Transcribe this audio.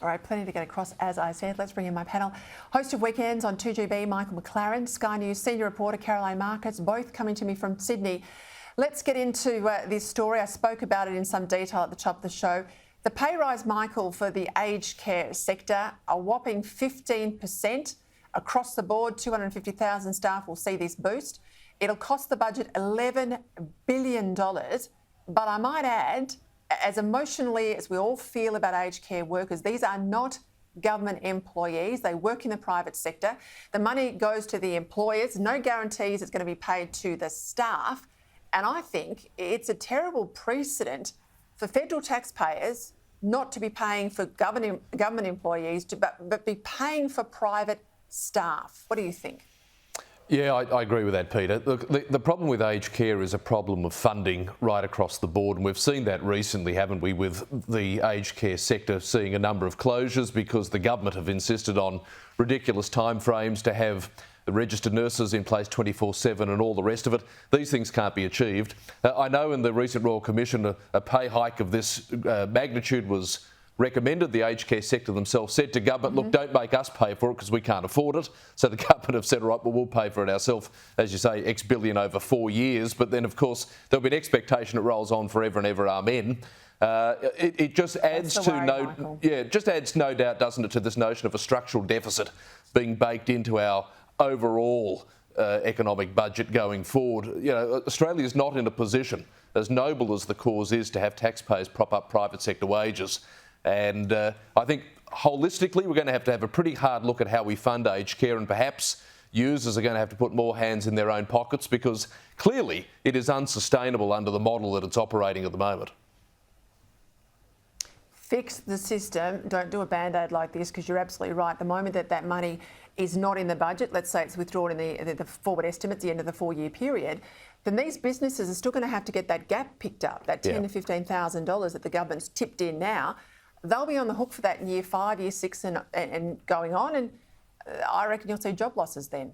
All right, plenty to get across, as I said. Let's bring in my panel. Host of Weekends on 2GB, Michael McLaren, Sky News senior reporter Caroline Marcus, both coming to me from Sydney. Let's get into this story. I spoke about it in some detail at the top of the show. The pay rise, Michael, for the aged care sector, a whopping 15% across the board. 250,000 staff will see this boost. It'll cost the budget $11 billion. But I might add, as emotionally as we all feel about aged care workers, these are not government employees. They work in the private sector. The money goes to the employers. No guarantees it's going to be paid to the staff. And I think it's a terrible precedent for federal taxpayers not to be paying for government employees, but be paying for private staff. What do you think? Yeah, I agree with that, Peter. Look, the problem with aged care is a problem of funding right across the board, and we've seen that recently, haven't we, with the aged care sector seeing a number of closures because the government have insisted on ridiculous timeframes to have the registered nurses in place 24/7 and all the rest of it. These things can't be achieved. I know in the recent Royal Commission a pay hike of this magnitude was recommended. The aged care sector themselves said to government, look, don't make us pay for it because we can't afford it. So the government have said, all right, well, we'll pay for it ourselves, as you say, X billion over 4 years. But then, of course, there'll be an expectation it rolls on forever and ever, amen. It just adds just adds no doubt, doesn't it, to this notion of a structural deficit being baked into our overall economic budget going forward. You know, Australia is not in a position, as noble as the cause is, to have taxpayers prop up private sector wages. And I think holistically we're going to have a pretty hard look at how we fund aged care, and perhaps users are going to have to put more hands in their own pockets because clearly it is unsustainable under the model that it's operating at the moment. Fix the system. Don't do a band-aid like this, because you're absolutely right. The moment that money is not in the budget, let's say it's withdrawn in the forward estimate at the end of the 4-year period, then these businesses are still going to have to get that gap picked up, that $10,000 to $15,000 that the government's tipped in now. They'll be on the hook for that in year 5, year 6 and going on, and I reckon you'll see job losses then.